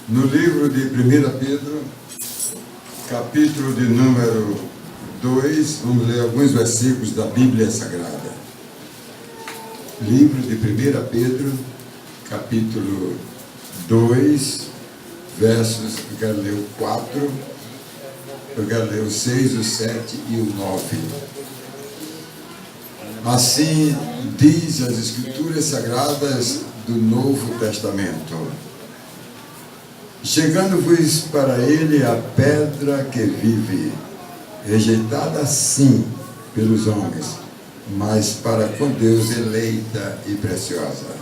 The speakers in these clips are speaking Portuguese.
No livro de 1 Pedro, capítulo de número 2, vamos ler alguns versículos da Bíblia Sagrada. Livro de 1 Pedro, capítulo 2, versos, eu quero ler o 4, eu quero ler o 6, o 7 e o 9. Assim diz as Escrituras Sagradas do Novo Testamento: chegando-vos para ele a pedra que vive, rejeitada sim pelos homens, mas para com Deus eleita e preciosa.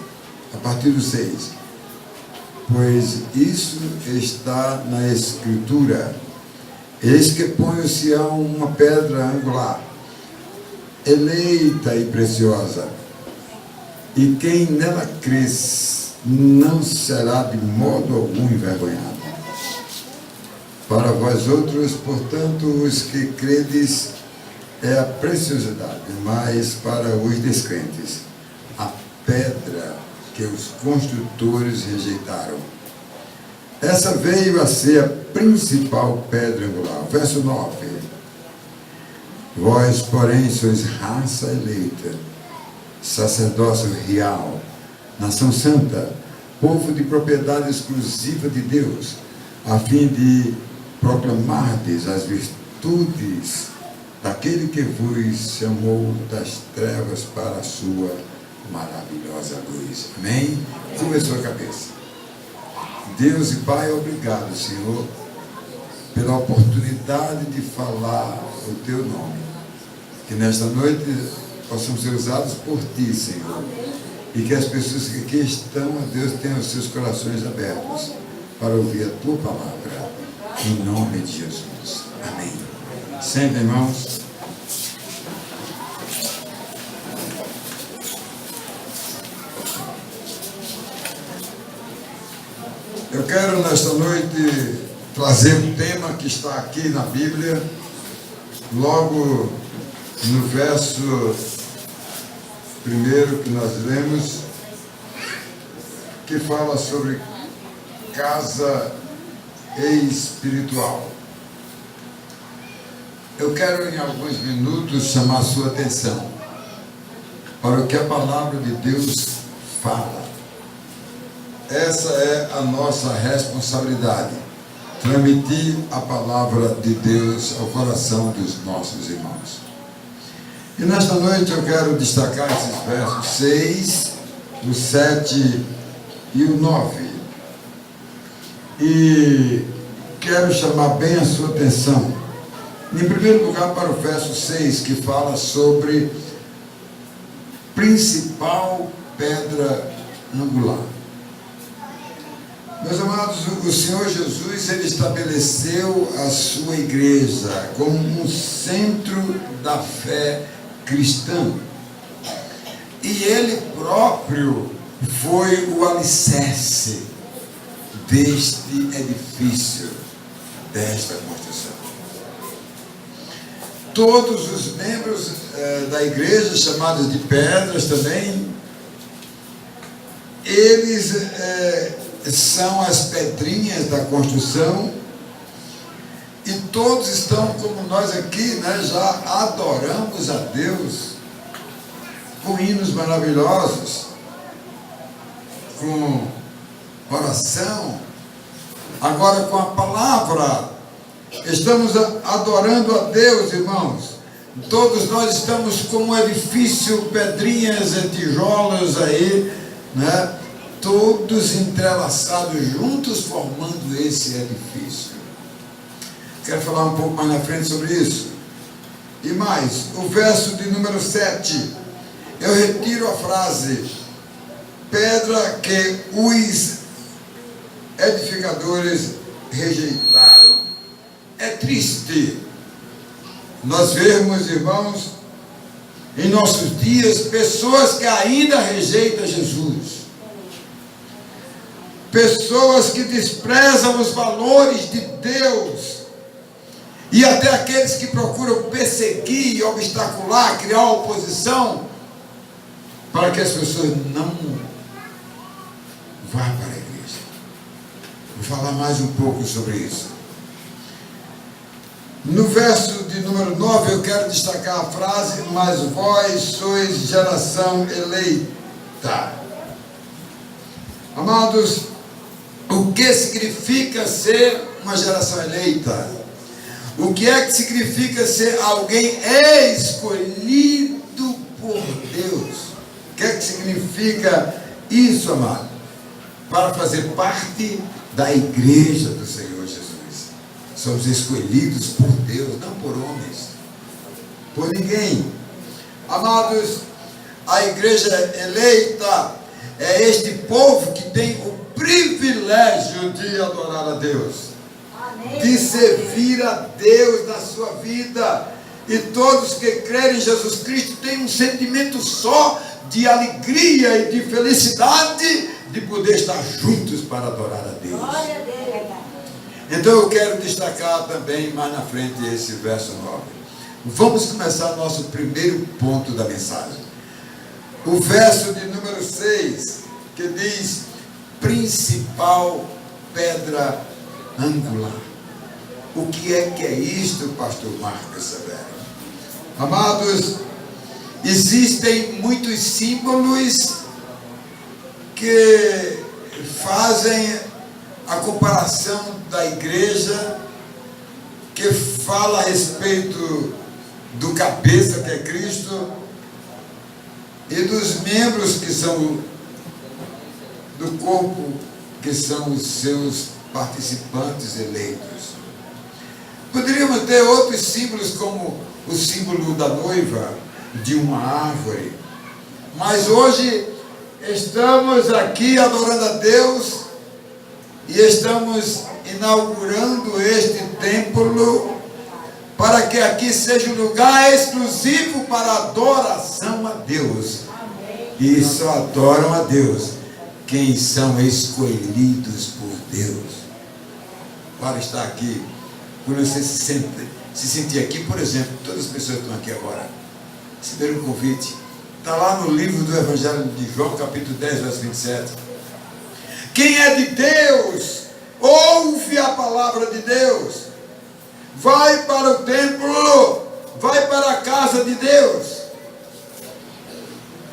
A partir do 6. Pois isso está na Escritura: eis que põe o Sião uma pedra angular, eleita e preciosa, e quem nela cresce não será de modo algum envergonhado. Para vós outros, portanto, os que credes, é a preciosidade, mas para os descrentes, a pedra que os construtores rejeitaram. Essa veio a ser a principal pedra angular. Verso 9. Vós, porém, sois raça eleita, sacerdócio real, nação santa, povo de propriedade exclusiva de Deus, a fim de proclamardes as virtudes daquele que vos chamou das trevas para a sua maravilhosa luz. Amém? Curva a sua cabeça. Deus e Pai, obrigado, Senhor, pela oportunidade de falar o Teu nome. Que nesta noite possamos ser usados por Ti, Senhor. E que as pessoas que aqui estão, ó Deus, tenham os seus corações abertos para ouvir a Tua palavra. Em nome de Jesus. Amém. Sentem, irmãos. Eu quero nesta noite trazer um tema que está aqui na Bíblia, logo no verso primeiro que nós lemos, que fala sobre casa espiritual. Eu quero em alguns minutos chamar a sua atenção para o que a palavra de Deus fala. Essa é a nossa responsabilidade, transmitir a palavra de Deus ao coração dos nossos irmãos. E nesta noite eu quero destacar esses versos 6, o 7 e o 9. E quero chamar bem a sua atenção, em primeiro lugar, para o verso 6, que fala sobre principal pedra angular. Meus amados, o Senhor Jesus, Ele estabeleceu a sua igreja como um centro da fé cristã. E Ele próprio foi o alicerce deste edifício, desta construção. Todos os membros da igreja, chamados de pedras também, eles são as pedrinhas da construção, e todos estão como nós aqui, né, já adoramos a Deus com hinos maravilhosos, com oração, agora com a palavra. Estamos adorando a Deus, irmãos. Todos nós estamos como um edifício, pedrinhas e tijolos aí, né? Todos entrelaçados juntos, formando esse edifício. Quero falar um pouco mais na frente sobre isso. E mais, o verso de número 7, eu retiro a frase: pedra que os edificadores rejeitaram. É triste nós vermos, irmãos, em nossos dias, pessoas que ainda rejeitam Jesus. Pessoas que desprezam os valores de Deus, e até aqueles que procuram perseguir, obstacular, criar oposição, para que as pessoas não vá para a igreja. Vou falar mais um pouco sobre isso. No verso de número 9, eu quero destacar a frase: mas vós sois geração eleita. Amados, o que significa ser uma geração eleita? O que é que significa ser alguém escolhido por Deus? O que é que significa isso, amado? Para fazer parte da igreja do Senhor Jesus. Somos escolhidos por Deus, não por homens, por ninguém. Amados, a igreja eleita é este povo que tem o privilégio de adorar a Deus, de servir a Deus na sua vida. E todos que crerem em Jesus Cristo têm um sentimento só de alegria e de felicidade de poder estar juntos para adorar a Deus. Então eu quero destacar também mais na frente esse verso 9. Vamos começar nosso primeiro ponto da mensagem. O verso de número 6, que diz: principal pedra angular. O que é isto, pastor Marcos Severo? Amados, existem muitos símbolos que fazem a comparação da igreja, que fala a respeito do cabeça, que é Cristo, e dos membros que são do corpo, que são os seus participantes eleitos. Poderíamos ter outros símbolos, como o símbolo da noiva, de uma árvore, mas hoje estamos aqui adorando a Deus e estamos inaugurando este templo para que aqui seja um lugar exclusivo para adoração a Deus. E só adoram a Deus quem são escolhidos por Deus. Para estar aqui, quando você se sentir aqui, por exemplo, todas as pessoas que estão aqui agora, receberam um convite. Está lá no livro do Evangelho de João, capítulo 10, verso 27. Quem é de Deus, ouve a palavra de Deus, vai para o templo, vai para a casa de Deus.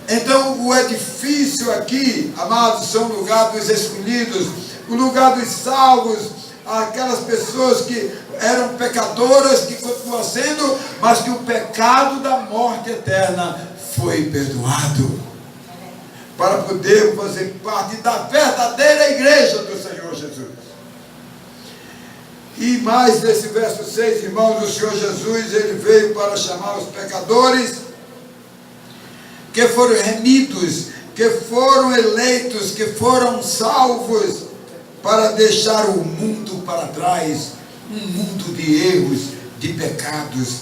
Então o edifício aqui, amados, são o lugar dos escolhidos, o lugar dos salvos, aquelas pessoas que eram pecadoras, que continuam sendo, mas que o pecado da morte eterna foi perdoado, para poder fazer parte da verdadeira igreja do Senhor Jesus. E mais nesse verso 6, irmãos, o Senhor Jesus, ele veio para chamar os pecadores que foram remidos, que foram eleitos, que foram salvos, para deixar o mundo para trás, um mundo de erros, de pecados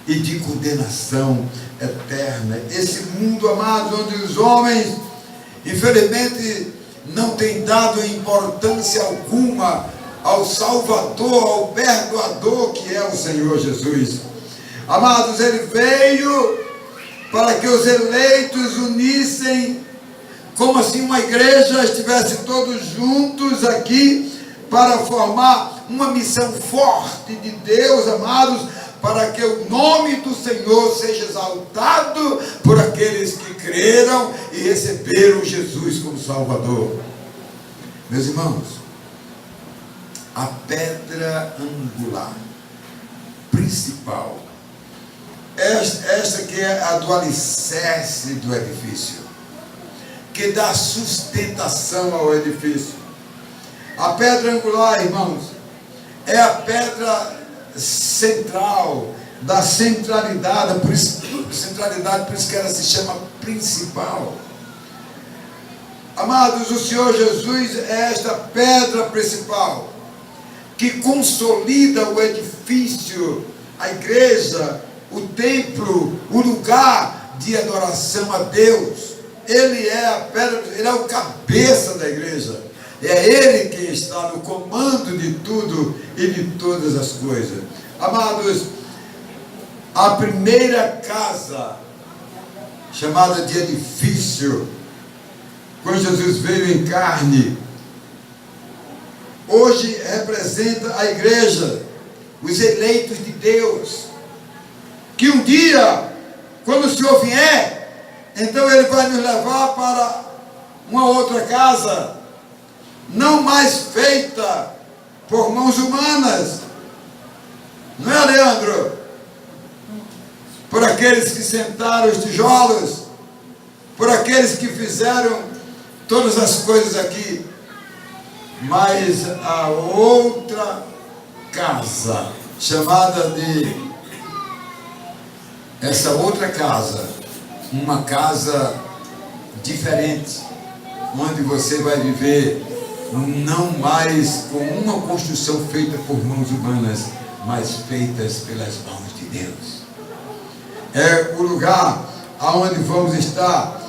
e de condenação eterna. Esse mundo, amados, onde os homens, infelizmente, não têm dado importância alguma ao Salvador, ao Perdoador, que é o Senhor Jesus. Amados, ele veio para que os eleitos unissem, como assim uma igreja estivesse todos juntos aqui, para formar uma missão forte de Deus, amados, para que o nome do Senhor seja exaltado por aqueles que creram e receberam Jesus como Salvador. Meus irmãos, a pedra angular principal, esta que é a do alicerce do edifício, que dá sustentação ao edifício. A pedra angular, irmãos, é a pedra central, da centralidade, por isso que ela se chama principal. Amados, o Senhor Jesus é esta pedra principal, que consolida o edifício, a igreja, o templo, o lugar de adoração a Deus. Ele é a pedra, ele é o cabeça da igreja. É ele quem está no comando de tudo e de todas as coisas. Amados, a primeira casa, chamada de edifício, quando Jesus veio em carne, hoje representa a igreja, os eleitos de Deus, que um dia, quando o Senhor vier, então Ele vai nos levar para uma outra casa, não mais feita por mãos humanas, não é, Leandro? Por aqueles que sentaram os tijolos, por aqueles que fizeram todas as coisas aqui, mas a outra casa, chamada de essa outra casa, uma casa diferente, onde você vai viver não mais com uma construção feita por mãos humanas, mas feitas pelas mãos de Deus. É o lugar aonde vamos estar,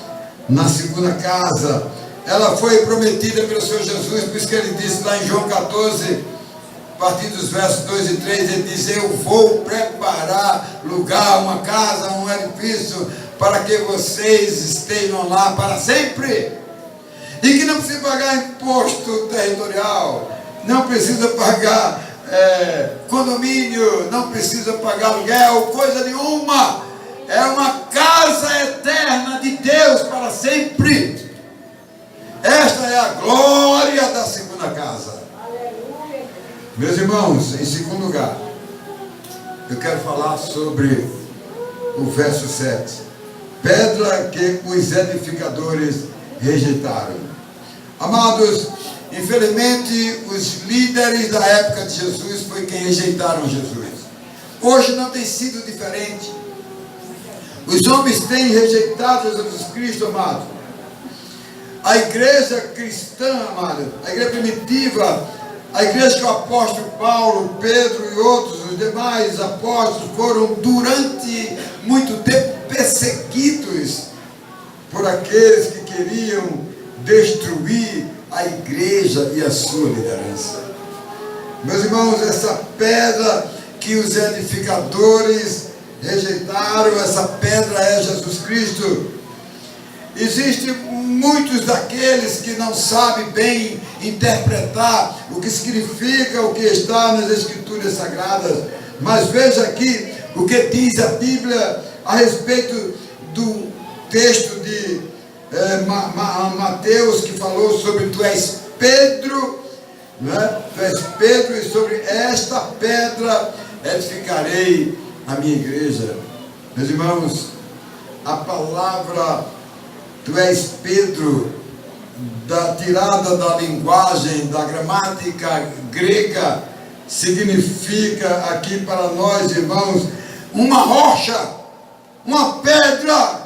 na segunda casa. Ela foi prometida pelo Senhor Jesus, por isso que Ele disse lá em João 14, a partir dos versos 2 e 3, Ele diz: eu vou preparar lugar, uma casa, um edifício, para que vocês estejam lá para sempre, e que não precisa pagar imposto territorial, não precisa pagar condomínio, não precisa pagar aluguel, coisa nenhuma. É uma casa eterna de Deus para sempre. Esta é a glória da segunda casa. Meus irmãos, em segundo lugar, eu quero falar sobre o verso 7. Pedra que os edificadores rejeitaram. Amados, infelizmente, os líderes da época de Jesus foi quem rejeitaram Jesus. Hoje não tem sido diferente. Os homens têm rejeitado Jesus Cristo, amado. A igreja cristã, amado, a igreja primitiva, a igreja que o apóstolo Paulo, Pedro e outros, os demais apóstolos, foram durante muito tempo perseguidos por aqueles que queriam destruir a igreja e a sua liderança. Meus irmãos, essa pedra que os edificadores rejeitaram, essa pedra é Jesus Cristo. Existem muitos daqueles que não sabem bem interpretar o que significa o que está nas Escrituras Sagradas, mas veja aqui o que diz a Bíblia a respeito do texto de Mateus, que falou sobre tu és Pedro, né? Tu és Pedro, e sobre esta pedra edificarei a minha igreja. Meus irmãos, a palavra tu és Pedro, tirada da linguagem, da gramática grega, significa aqui para nós, irmãos, uma rocha, uma pedra.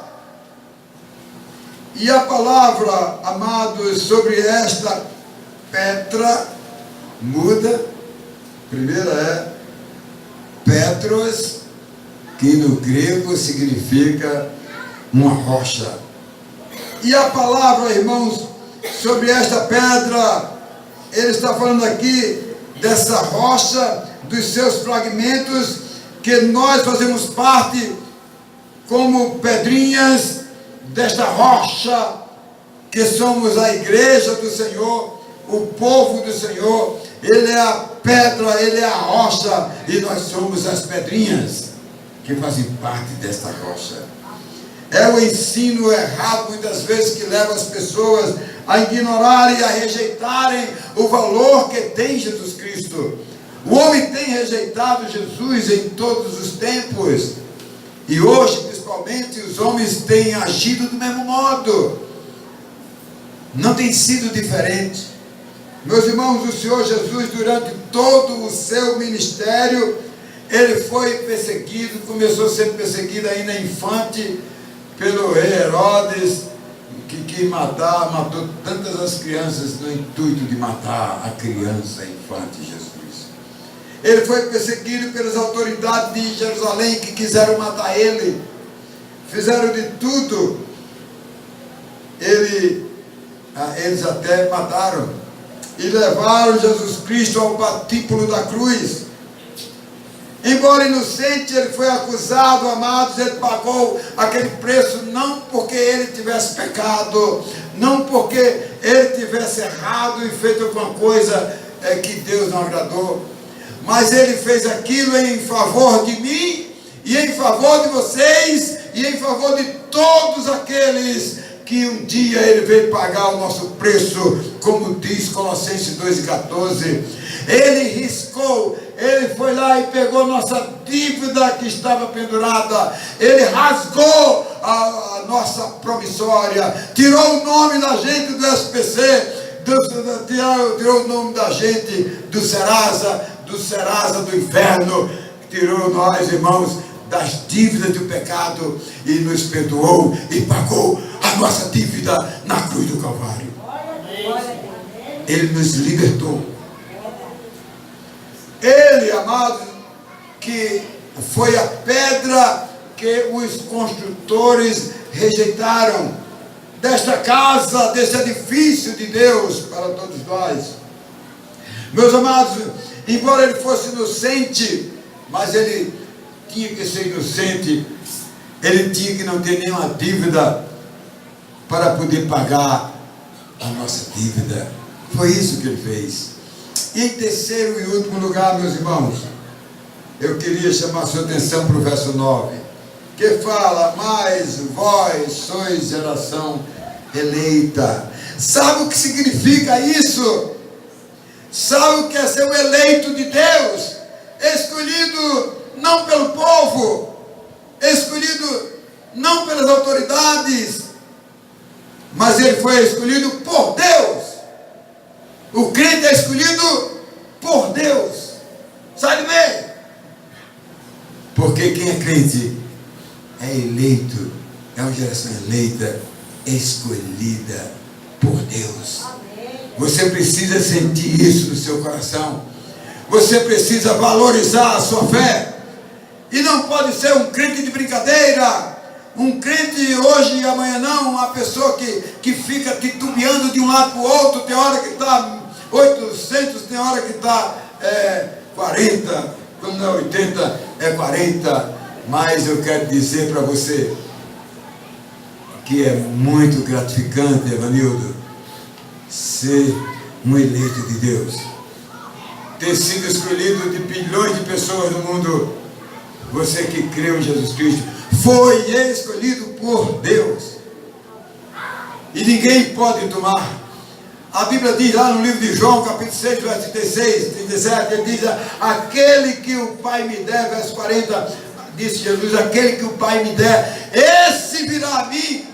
E a palavra, amados, sobre esta pedra muda. Primeira é Petros, que no grego significa uma rocha. E a palavra, irmãos, sobre esta pedra, ele está falando aqui dessa rocha, dos seus fragmentos, que nós fazemos parte como pedrinhas desta rocha, que somos a igreja do Senhor, o povo do Senhor. Ele é a pedra, ele é a rocha, e nós somos as pedrinhas que fazem parte desta rocha. É o ensino errado, muitas vezes, que leva as pessoas a ignorarem e a rejeitarem o valor que tem Jesus Cristo. O homem tem rejeitado Jesus em todos os tempos, e hoje, principalmente, os homens têm agido do mesmo modo. Não tem sido diferente. Meus irmãos, o Senhor Jesus, durante todo o seu ministério, ele foi perseguido, começou sendo perseguido ainda infante pelo rei Herodes, que matou tantas as crianças no intuito de matar a criança infante Jesus. Ele foi perseguido pelas autoridades de Jerusalém, que quiseram matar ele, fizeram de tudo. Eles até mataram e levaram Jesus Cristo ao patíbulo da cruz. Embora inocente, ele foi acusado, amados, ele pagou aquele preço, não porque ele tivesse pecado, não porque ele tivesse errado e feito alguma coisa é que Deus não agradou, mas ele fez aquilo em favor de mim, e em favor de vocês, e em favor de todos aqueles que um dia ele veio pagar o nosso preço, como diz Colossenses 2,14. Ele riscou, ele foi lá e pegou nossa dívida que estava pendurada, ele rasgou a nossa promissória, tirou o nome da gente do SPC, tirou o nome da gente do Serasa do inferno, tirou nós, irmãos, das dívidas do pecado e nos perdoou e pagou a nossa dívida na cruz do Calvário. Ele nos libertou. Ele, amado, que foi a pedra que os construtores rejeitaram desta casa, desse edifício de Deus para todos nós. Meus amados, embora ele fosse inocente, mas ele tinha que ser inocente, ele tinha que não ter nenhuma dívida para poder pagar a nossa dívida. Foi isso que ele fez. E em terceiro e último lugar, meus irmãos, eu queria chamar a sua atenção para o verso 9, que fala: mas vós sois geração eleita. Sabe o que significa isso? Sabe o que é ser o eleito de Deus? Escolhido não pelo povo, escolhido não pelas autoridades, mas ele foi escolhido por Deus. O crente é escolhido por Deus. Sai do meio. Porque quem é crente é eleito, é uma geração eleita, escolhida por Deus. Você precisa sentir isso no seu coração. Você precisa valorizar a sua fé. E não pode ser um crente de brincadeira, um crente hoje e amanhã não, uma pessoa que fica titubeando de um lado para o outro. Tem hora que está 800, tem hora que está 40, quando não é 80, é 40. Mas eu quero dizer para você que é muito gratificante, Evanildo, ser um eleito de Deus, ter sido escolhido de bilhões de pessoas no mundo. Você que creu em Jesus Cristo foi escolhido por Deus, e ninguém pode tomar. A Bíblia diz lá no livro de João, capítulo 6, verso 36, 37, ele diz: aquele que o Pai me der, verso 40, disse Jesus: aquele que o Pai me der, esse virá a mim,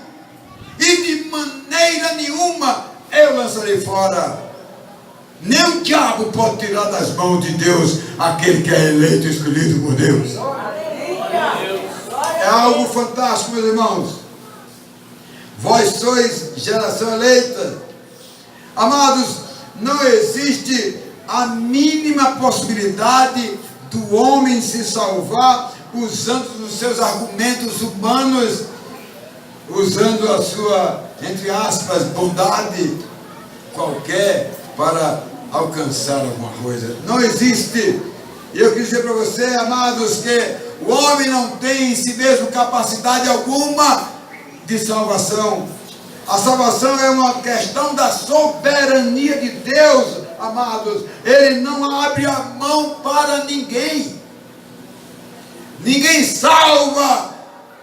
e de maneira nenhuma eu lançarei fora. Nem o diabo pode tirar das mãos de Deus aquele que é eleito e escolhido por Deus. É algo fantástico, meus irmãos. Vós sois geração eleita. Amados, não existe a mínima possibilidade do homem se salvar usando os seus argumentos humanos, usando a sua, entre aspas, bondade qualquer para alcançar alguma coisa. Não existe. E eu queria dizer para você, amados, que o homem não tem em si mesmo capacidade alguma de salvação. A salvação é uma questão da soberania de Deus, amados. Ele não abre a mão para ninguém. Ninguém salva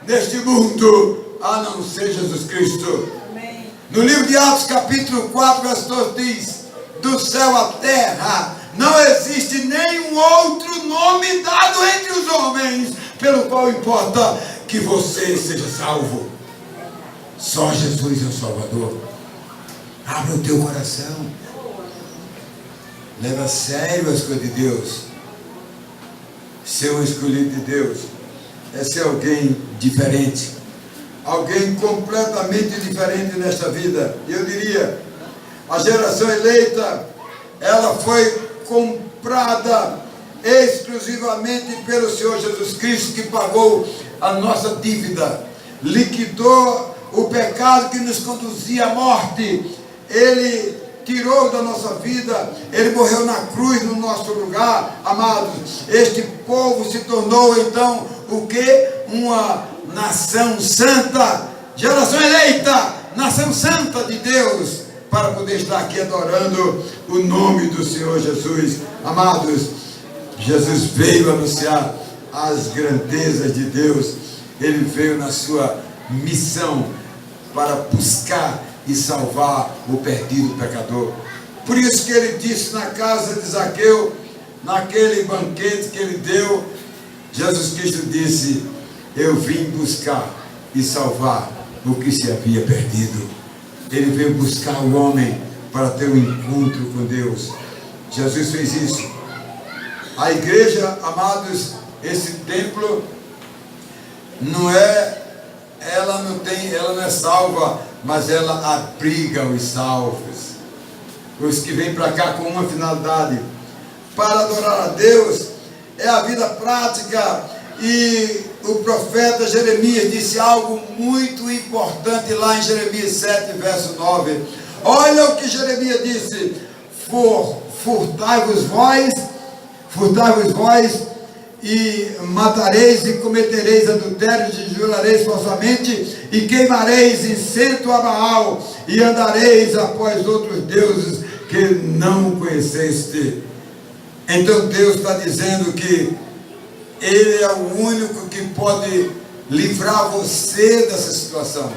neste mundo a não ser Jesus Cristo. Amém. No livro de Atos, capítulo 4, verso 12 diz: do céu à terra não existe nenhum outro nome dado entre os homens pelo qual importa que você seja salvo. Só Jesus é o Salvador. Abra o teu coração. Leva a sério as coisas de Deus. Ser um escolhido de Deus é ser alguém diferente, alguém completamente diferente nesta vida. Eu diria, a geração eleita, ela foi comprada exclusivamente pelo Senhor Jesus Cristo, que pagou a nossa dívida, liquidou o pecado que nos conduzia à morte. Ele tirou da nossa vida, ele morreu na cruz no nosso lugar. Amados, este povo se tornou então o que? Uma nação santa, geração eleita, nação santa de Deus, para poder estar aqui adorando o nome do Senhor Jesus. Amados, Jesus veio anunciar as grandezas de Deus. Ele veio na sua missão para buscar e salvar o perdido pecador. Por isso que ele disse na casa de Zaqueu, naquele banquete que ele deu, Jesus Cristo disse: eu vim buscar e salvar o que se havia perdido. Ele veio buscar o homem para ter um encontro com Deus. Jesus fez isso. A igreja, amados, esse templo ela não é salva, mas ela abriga os salvos, os que vêm para cá com uma finalidade, para adorar a Deus. É a vida prática. E o profeta Jeremias disse algo muito importante lá em Jeremias 7, verso 9. Olha o que Jeremias disse: furtai-vos vós, e matareis e cometereis adultérios, e jurareis falsamente, e queimareis incenso a Baal, e andareis após outros deuses que não conheceste. Então Deus está dizendo que Ele é o único que pode livrar você dessa situação,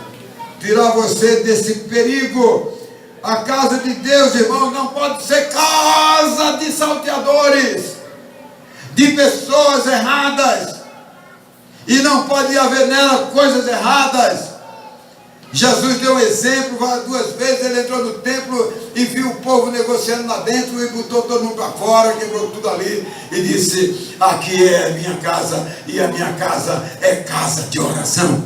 tirar você desse perigo. A casa de Deus, irmão, não pode ser casa de salteadores, de pessoas erradas, e não pode haver nela coisas erradas. Jesus deu um exemplo, 2 vezes ele entrou no templo e viu o povo negociando lá dentro e botou todo mundo para fora, quebrou tudo ali e disse: aqui é a minha casa, e a minha casa é casa de oração,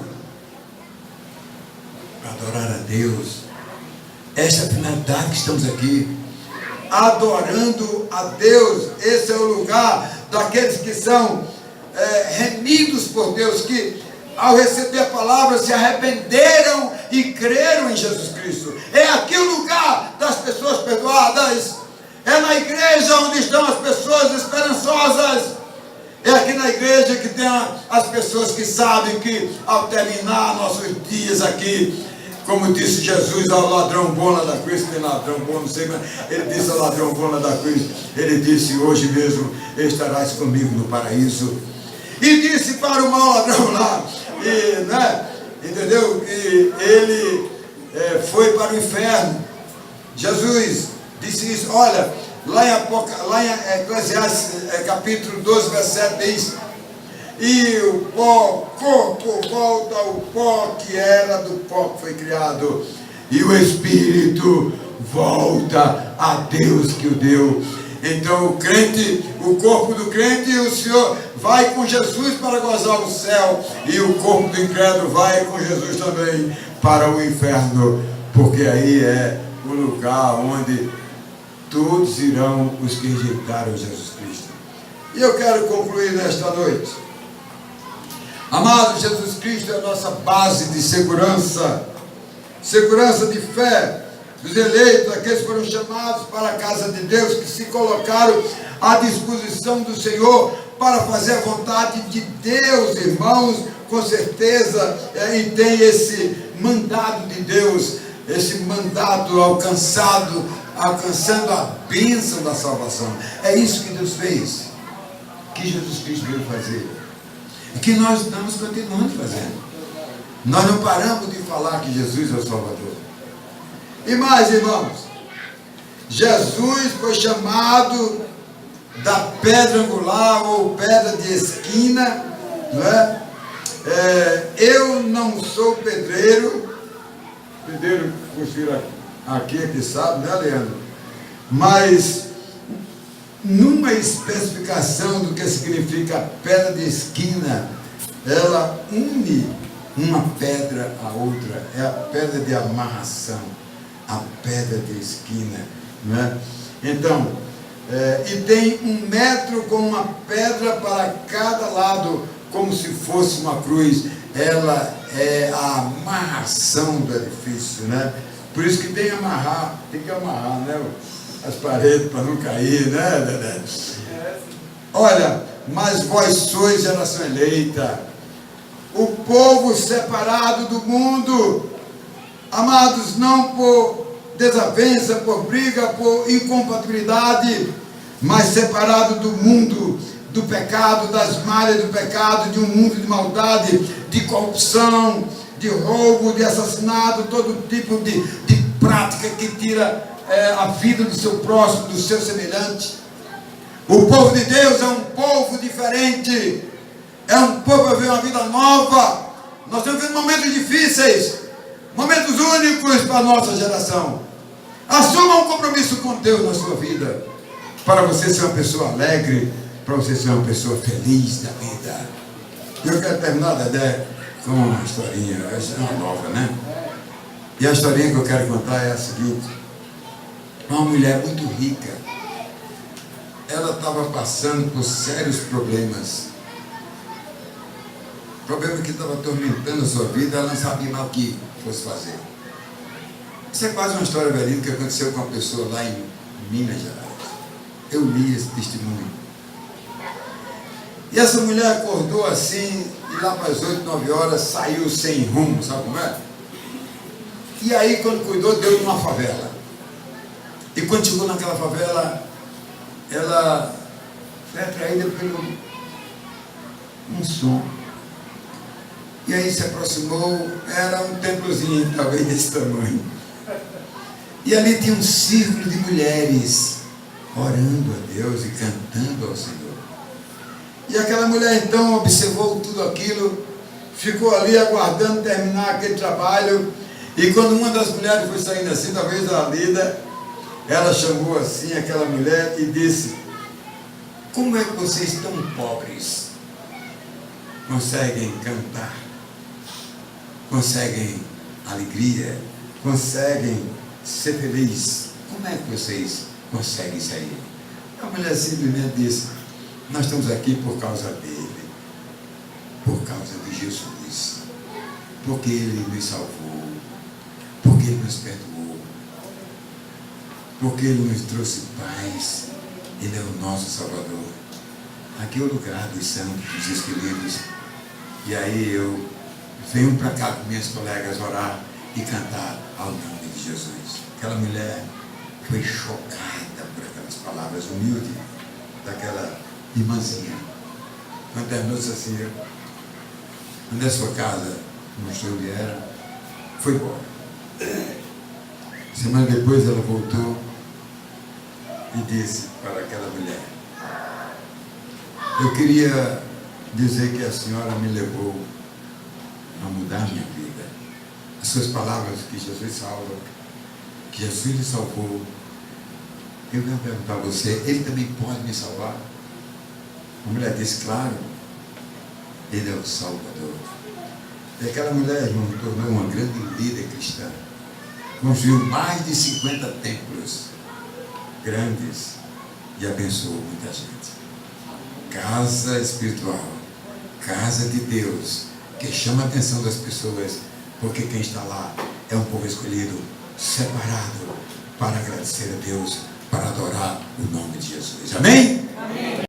para adorar a Deus. Esta é a finalidade que estamos aqui, adorando a Deus. Esse é o lugar daqueles que são remidos por Deus, que ao receber a palavra se arrependeram e creram em Jesus Cristo. É aqui o lugar das pessoas perdoadas. É na igreja onde estão as pessoas esperançosas. É aqui na igreja que tem as pessoas que sabem que ao terminar nossos dias aqui, como disse Jesus ao ladrão bom lá da cruz, que tem ladrão bom, não sei, mas ele disse ao ladrão bom lá da cruz, ele disse: hoje mesmo estarás comigo no paraíso. E disse para o mau ladrão lá, entendeu? E ele foi para o inferno. Jesus disse isso. Olha, lá em Eclesiastes capítulo 12, verso 7 diz: e o corpo volta ao pó que era, do pó que foi criado, e o espírito volta a Deus que o deu. Então o crente, o corpo do crente, o Senhor vai com Jesus para gozar o céu, e o corpo do incrédulo vai com Jesus também para o inferno, porque aí é o lugar onde todos irão, os que rejeitaram Jesus Cristo. E eu quero concluir nesta noite. Amado, Jesus Cristo é a nossa base de segurança, segurança de fé dos eleitos, aqueles que foram chamados para a casa de Deus, que se colocaram à disposição do Senhor para fazer a vontade de Deus, irmãos, com certeza, e tem esse mandado de Deus, esse mandato alcançando a bênção da salvação. É isso que Deus fez, que Jesus Cristo veio fazer, e que nós estamos continuando fazendo. Nós não paramos de falar que Jesus é o Salvador. E mais, irmãos, Jesus foi chamado da pedra angular ou pedra de esquina, não é? Eu não sou pedreiro puxa aqui que sabe, né, Leandro? Mas numa especificação do que significa pedra de esquina, ela une uma pedra a outra, é a pedra de amarração, a pedra de esquina, não é? Então, e tem 1 metro com uma pedra para cada lado, como se fosse uma cruz. Ela é a amarração do edifício, né? Por isso que tem que amarrar, né? As paredes para não cair, né, Dedé? Olha, mas vós sois geração eleita, o povo separado do mundo, amados, não por desavença, por briga, por incompatibilidade, mas separado do mundo, do pecado, das malhas do pecado, de um mundo de maldade, de corrupção, de roubo, de assassinato, todo tipo de prática que tira a vida do seu próximo, do seu semelhante. O povo de Deus é um povo diferente, é um povo a viver uma vida nova. Nós estamos vivendo momentos difíceis, momentos únicos para a nossa geração. Assuma um compromisso com Deus na sua vida, para você ser uma pessoa alegre, para você ser uma pessoa feliz da vida. Eu quero terminar, Dedé, com uma historinha, essa é uma nova, né? E a historinha que eu quero contar é a seguinte: uma mulher muito rica, ela estava passando por sérios problemas que estava atormentando a sua vida, ela não sabia mais o que fosse fazer. Isso é quase uma história verídica que aconteceu com uma pessoa lá em Minas Gerais. Eu li esse testemunho. E essa mulher acordou assim, e lá para as 8, 9 horas saiu sem rumo, sabe como é? E aí, quando cuidou, deu numa favela. E quando chegou naquela favela, ela foi atraída pelo um som. E aí se aproximou, era um templozinho, talvez desse tamanho. E ali tinha um círculo de mulheres orando a Deus e cantando ao Senhor. E aquela mulher então observou tudo aquilo, ficou ali aguardando terminar aquele trabalho. E quando uma das mulheres foi saindo assim, talvez a líder, ela chamou assim aquela mulher e disse: como é que vocês tão pobres conseguem cantar, conseguem alegria, conseguem ser felizes? Como é que vocês conseguem sair? A mulher simplesmente disse: nós estamos aqui por causa dele, por causa de Jesus, porque ele nos salvou, porque ele nos perdoou, porque ele nos trouxe paz. Ele é o nosso Salvador. Aqui é o lugar dos santos, dos escolhidos. E aí eu venho para cá com minhas colegas orar e cantar ao nome de Jesus. Aquela mulher foi chocada por aquelas palavras humildes daquela irmãzinha. Quando terminou, disse assim: onde é a sua casa? Mostrou onde era. Foi embora. Semana depois ela voltou e disse para aquela mulher: eu queria dizer que a senhora me levou a mudar minha vida. As suas palavras, que Jesus salva, que Jesus lhe salvou. Eu quero perguntar a você: ele também pode me salvar? A mulher disse: claro, ele é o Salvador. E aquela mulher, irmão, tornou uma grande líder cristã. Construiu mais de 50 templos grandes e abençoou muita gente. Casa espiritual, casa de Deus, que chama a atenção das pessoas, porque quem está lá é um povo escolhido, separado, para agradecer a Deus, para adorar o nome de Jesus. Amém? Amém.